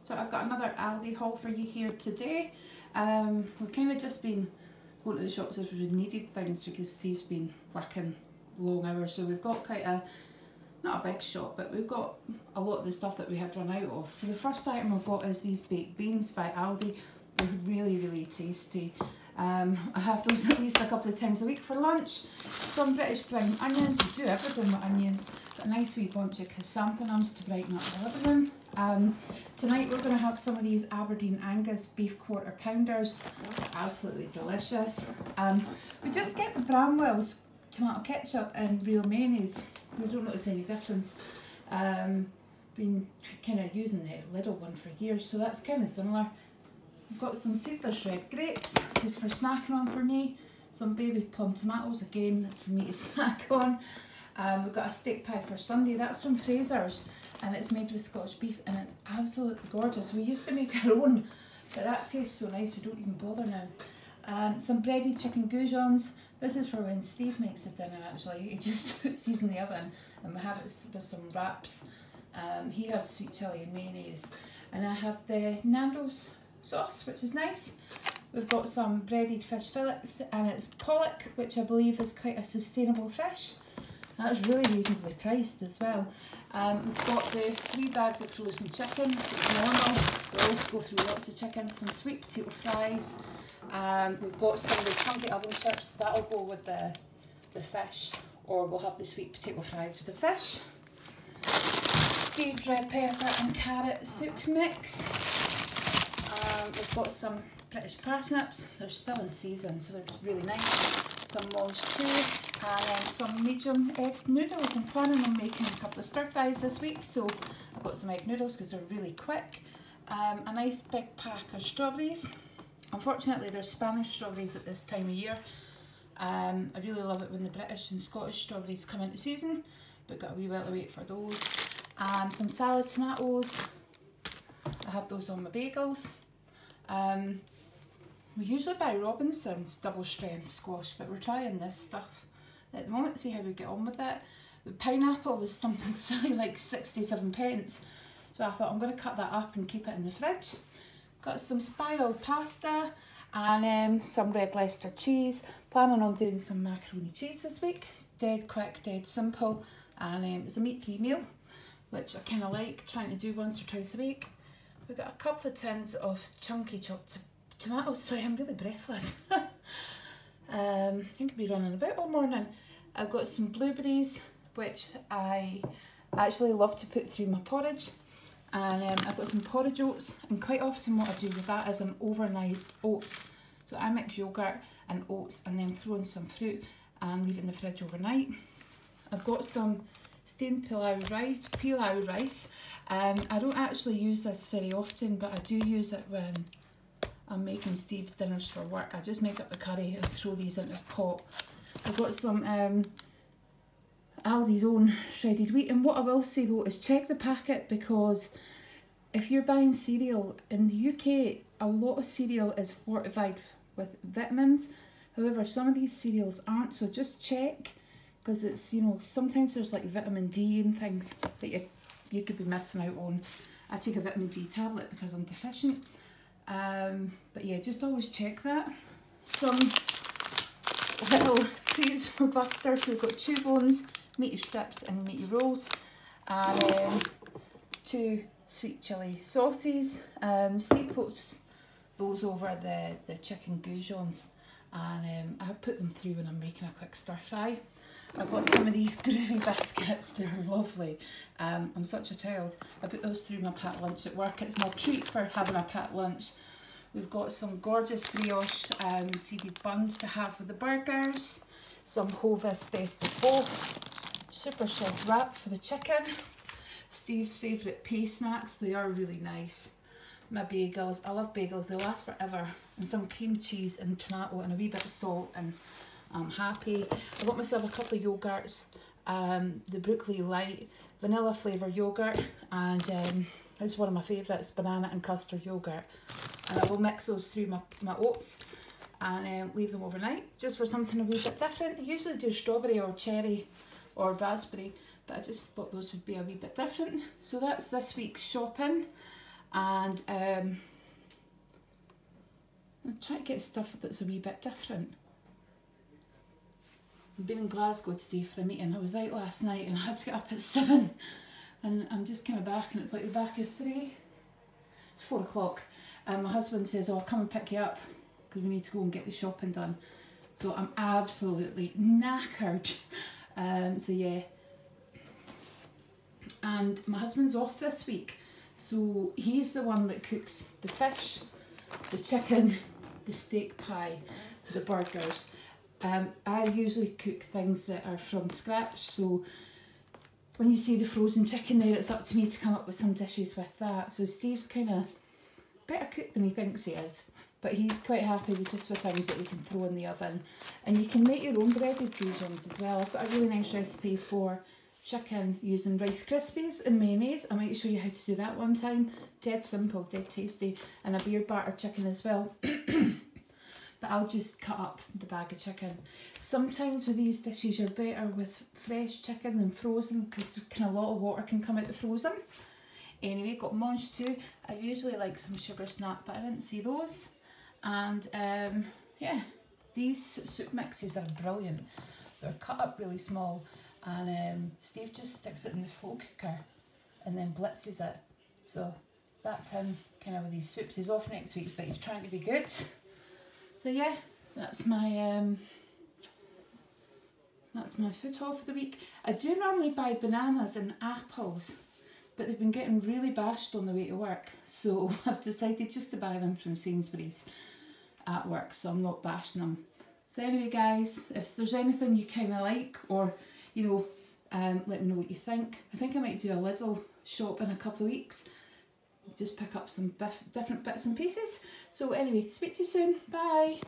So I've got another Aldi haul for you here today. We've kind of just been going to the shops as we needed things because Steve's been working long hours. So we've got quite a, not a big shop, but we've got a lot of the stuff that we had run out of. So the first item I've got is these baked beans by Aldi. They're really, really tasty. I have those at least a couple of times a week for lunch. Some British brown onions, you do everything with onions. Got a nice wee bunch of chrysanthemums to brighten up the living room. Tonight we're going to have some of these Aberdeen Angus beef quarter pounders. They're absolutely delicious. We just get the Bramwell's tomato ketchup and real mayonnaise. We don't notice any difference. Been kind of using the little one for years, so that's kind of similar. I've got some seedless red grapes, just for snacking on for me. Some baby plum tomatoes, again, that's for me to snack on. We've got a steak pie for Sunday, that's from Fraser's, and it's made with Scottish beef, and it's absolutely gorgeous. We used to make our own, but that tastes so nice, we don't even bother now. Some breaded chicken goujons. This is for when Steve makes the dinner, actually. He just puts these in the oven, and we have it with some wraps. He has sweet chilli and mayonnaise. And I have the Nando's sauce, which is nice. We've got some breaded fish fillets, and it's pollock, which I believe is quite a sustainable fish. That's really reasonably priced as well. We've got the 3 bags of frozen chicken, it's normal. We always go through lots of chicken. Some sweet potato fries. We've got some of the chunky oven chips, that'll go with the fish, or we'll have the sweet potato fries with the fish. Steve's red pepper and carrot soup mix. We've got some British parsnips, they're still in season, so they're really nice. Some mange too, and then some medium egg noodles. I'm planning on making a couple of stir fries this week, so I've got some egg noodles because they're really quick. A nice big pack of strawberries. Unfortunately, there's Spanish strawberries at this time of year. I really love it when the British and Scottish strawberries come into season, but got a wee while to wait for those. Some salad tomatoes. I have those on my bagels. We usually buy Robinson's double strength squash, but we're trying this stuff at the moment, see how we get on with it. The pineapple was something silly like 67 pence, so I thought I'm going to cut that up and keep it in the fridge. Got some spiral pasta and some red Leicester cheese. Planning on doing some macaroni cheese this week. It's dead quick, dead simple, and it's a meat-free meal, which I kind of like trying to do once or twice a week. We've got a couple of tins of chunky chopped tomatoes. Sorry, I'm really breathless. I think I'll be running about all morning. I've got some blueberries, which I actually love to put through my porridge. And I've got some porridge oats, and quite often what I do with that is an overnight oats. So I mix yogurt and oats and then throw in some fruit and leave it in the fridge overnight. I've got some steamed pilau rice. I don't actually use this very often, but I do use it when I'm making Steve's dinners for work. I just make up the curry and throw these into the pot. I've got some Aldi's own shredded wheat, and what I will say though is check the packet, because if you're buying cereal in the UK, a lot of cereal is fortified with vitamins. However, some of these cereals aren't, so just check, because it's, you know, sometimes there's like vitamin D and things that you could be missing out on. I take a vitamin D tablet because I'm deficient. But yeah, just always check that. Some little treats for Buster. So we've got chew bones, meaty strips and meaty rolls. And 2 sweet chilli sauces. Steve puts those over the chicken goujons, and I put them through when I'm making a quick stir fry. I've got some of these groovy biscuits, they're lovely. I'm such a child. I put those through my packed lunch at work. It's my treat for having a packed lunch. We've got some gorgeous brioche seeded buns to have with the burgers. Some Hovis best of both. Super soft wrap for the chicken. Steve's favourite pay snacks, they are really nice. My bagels, I love bagels, they last forever. And some cream cheese and tomato and a wee bit of salt, and I'm happy. I got myself a couple of yogurts, the Brooklyn Light vanilla flavour yogurt, and it's one of my favourites, banana and custard yogurt. And I will mix those through my oats and leave them overnight, just for something a wee bit different. I usually do strawberry or cherry or raspberry, but I just thought those would be a wee bit different. So that's this week's shopping. and I'm trying to get stuff that's a wee bit different. I've been in Glasgow today for a meeting. I was out last night and I had to get up at 7, and I'm just kind of back, and it's like the back of 3. It's 4 o'clock. My husband says, "Oh, I'll come and pick you up because we need to go and get the shopping done." So I'm absolutely knackered. So yeah. And my husband's off this week, so he's the one that cooks the fish, the chicken, the steak pie, the burgers. I usually cook things that are from scratch, so when you see the frozen chicken there, it's up to me to come up with some dishes with that. So Steve's kind of better cook than he thinks he is, but he's quite happy with just the things that we can throw in the oven. And you can make your own breaded goujons as well. I've got a really nice recipe for chicken using Rice Krispies and mayonnaise. I might show you how to do that one time. Dead simple, dead tasty, and a beer batter chicken as well. But I'll just cut up the bag of chicken. Sometimes with these dishes you're better with fresh chicken than frozen, because kind of a lot of water can come out the frozen. Anyway, got mange too. I usually like some sugar snap, but I didn't see those. And yeah, these soup mixes are brilliant. They're cut up really small, and Steve just sticks it in the slow cooker and then blitzes it. So that's him kind of with these soups. He's off next week, but he's trying to be good. So yeah, that's my food haul for the week. I do normally buy bananas and apples, but they've been getting really bashed on the way to work, so I've decided just to buy them from Sainsbury's at work, so I'm not bashing them. So anyway guys, if there's anything you kind of like, or you know, let me know what you think. I think I might do a little shop in a couple of weeks, just pick up some different bits and pieces. So anyway, speak to you soon, bye.